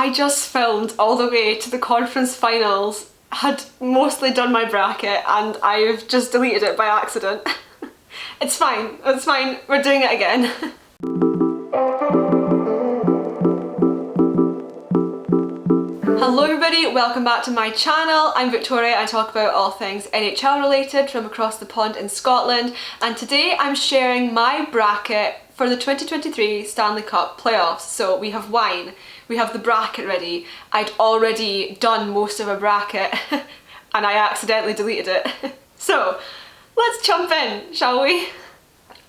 I just filmed all the way to the conference finals, had mostly done my bracket, and I've just deleted it by accident. It's fine, we're doing it again. Hello everybody, welcome back to my channel. I'm Victoria. I talk about all things NHL related from across the pond in Scotland, and today I'm sharing my bracket for the 2023 Stanley Cup playoffs. So we have wine, we have the bracket ready. I'd already done most of a bracket and I accidentally deleted it. So let's jump in, shall we?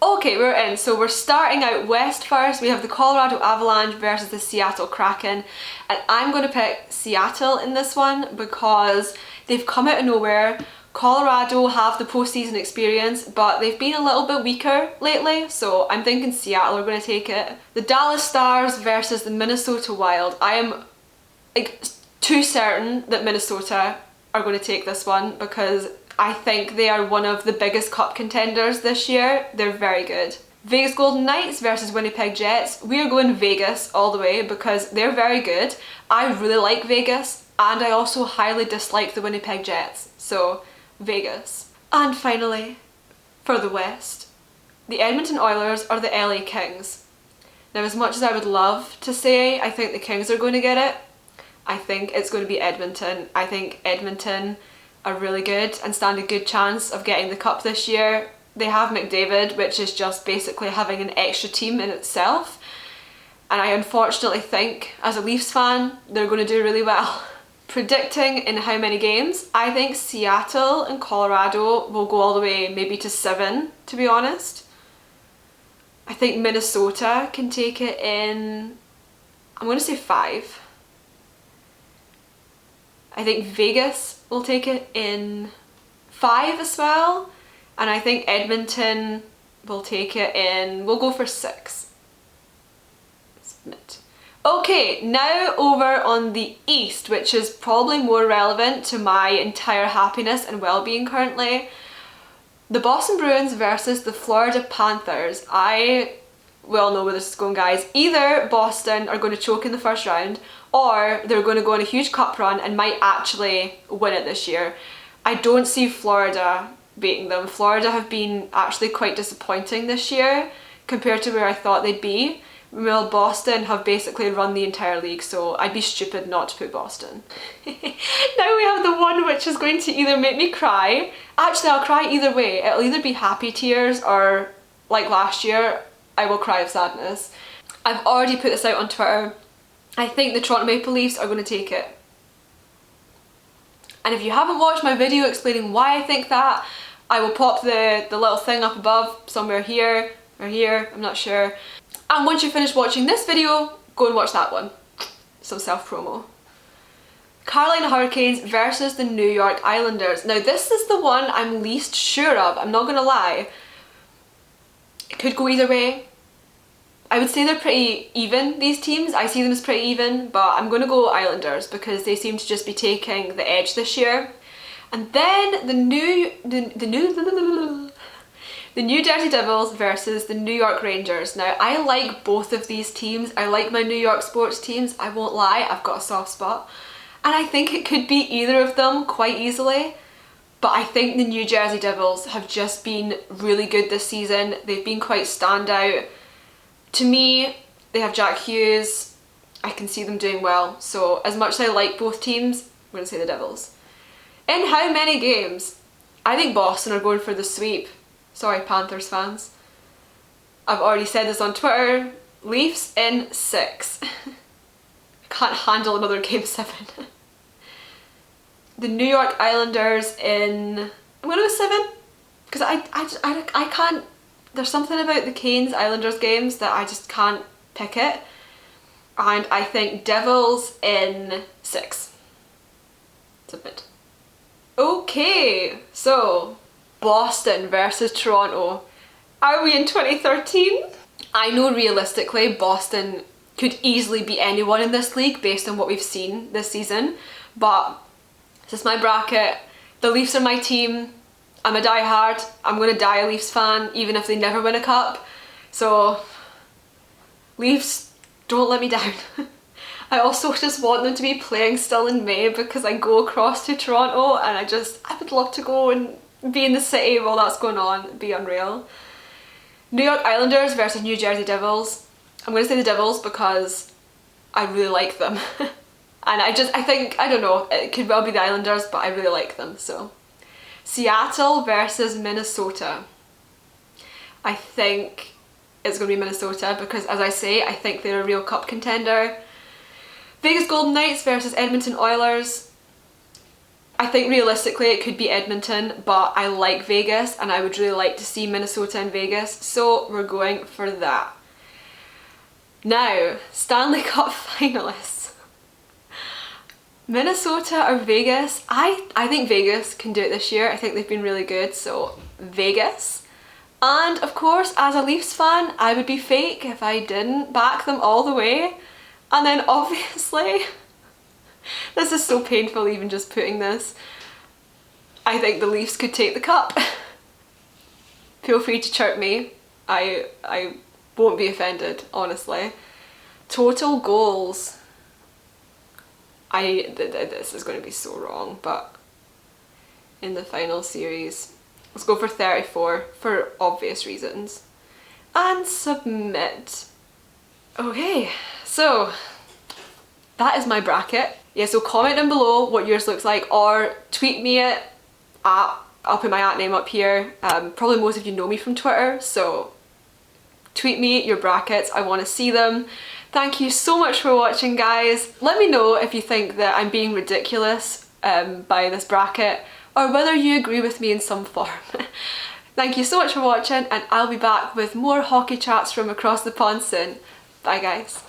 Okay, we're in. So we're starting out west first. We have the Colorado Avalanche versus the Seattle Kraken, and I'm going to pick Seattle in this one because they've come out of nowhere. Colorado have the postseason experience, but they've been a little bit weaker lately, so I'm thinking Seattle are going to take it. The Dallas Stars versus the Minnesota Wild. I am like too certain that Minnesota are going to take this one because I think they are one of the biggest cup contenders this year. They're very good. Vegas Golden Knights versus Winnipeg Jets. We are going Vegas all the way because they're very good. I really like Vegas, and I also highly dislike the Winnipeg Jets. So Vegas. And finally, for the West, the Edmonton Oilers or the LA Kings. Now, as much as I would love to say I think the Kings are going to get it, I think it's going to be Edmonton. I think Edmonton are really good and stand a good chance of getting the cup this year. They have McDavid, which is just basically having an extra team in itself, and I unfortunately think as a Leafs fan they're going to do really well. Predicting in how many games, I think Seattle and Colorado will go all the way maybe to 7, to be honest. I think Minnesota can take it in, I'm going to say 5. I think Vegas will take it in 5 as well, and I think Edmonton will take it in, we'll go for 6. Submit. Okay, now over on the East, which is probably more relevant to my entire happiness and well-being currently. The Boston Bruins versus the Florida Panthers. We all know where this is going, guys. Either Boston are going to choke in the first round, or they're going to go on a huge cup run and might actually win it this year. I don't see Florida beating them. Florida have been actually quite disappointing this year compared to where I thought they'd be. Well, Boston have basically run the entire league, so I'd be stupid not to put Boston. Now we have the one which is going to either make me cry. Actually, I'll cry either way. It'll either be happy tears or, like last year, I will cry of sadness. I've already put this out on Twitter. I think the Toronto Maple Leafs are going to take it. And if you haven't watched my video explaining why I think that, I will pop the little thing up above, somewhere here or here, I'm not sure. And once you finish watching this video, go and watch that one. Some self-promo. Carolina Hurricanes versus the New York Islanders. Now this is the one I'm least sure of, I'm not gonna lie. It could go either way. I would say they're pretty even, these teams. I see them as pretty even, but I'm going to go Islanders because they seem to just be taking the edge this year. And then the New Jersey Devils versus the New York Rangers. Now, I like both of these teams. I like my New York sports teams. I won't lie, I've got a soft spot. And I think it could be either of them quite easily. But I think the New Jersey Devils have just been really good this season. They've been quite standout. To me, they have Jack Hughes. I can see them doing well. So as much as I like both teams, I'm going to say the Devils. In how many games? I think Boston are going for the sweep. Sorry, Panthers fans. I've already said this on Twitter. Leafs in 6. I can't handle another game 7. The New York Islanders in, I'm going to go 7. Because I can't. There's something about the Canes Islanders games that I just can't pick it. And I think Devils in 6. Submit. Okay, so Boston versus Toronto. Are we in 2013? I know realistically Boston could easily beat anyone in this league based on what we've seen this season, but this is my bracket. The Leafs are my team. I'm a diehard. I'm going to die a Leafs fan even if they never win a cup. So Leafs, don't let me down. I also just want them to be playing still in May because I go across to Toronto and I would love to go and be in the city while that's going on. It'd be unreal. New York Islanders versus New Jersey Devils. I'm going to say the Devils because I really like them. And I don't know, it could well be the Islanders, but I really like them, so. Seattle versus Minnesota. I think it's going to be Minnesota because, as I say, I think they're a real cup contender. Vegas Golden Knights versus Edmonton Oilers. I think realistically it could be Edmonton, but I like Vegas and I would really like to see Minnesota and Vegas, so we're going for that. Now, Stanley Cup finalists. Minnesota or Vegas? I think Vegas can do it this year. I think they've been really good, so Vegas. And of course, as a Leafs fan, I would be fake if I didn't back them all the way. And then obviously, this is so painful even just putting this, I think the Leafs could take the cup. Feel free to chirp me. I won't be offended, honestly. Total goals. This is going to be so wrong, but in the final series, let's go for 34 for obvious reasons. And submit. Okay, so that is my bracket. Yeah, so comment down below what yours looks like or tweet me it at, I'll put my @name up here. Probably most of you know me from Twitter, so tweet me your brackets, I want to see them. Thank you so much for watching, guys. Let me know if you think that I'm being ridiculous by this bracket or whether you agree with me in some form. Thank you so much for watching and I'll be back with more hockey chats from across the pond soon. Bye guys.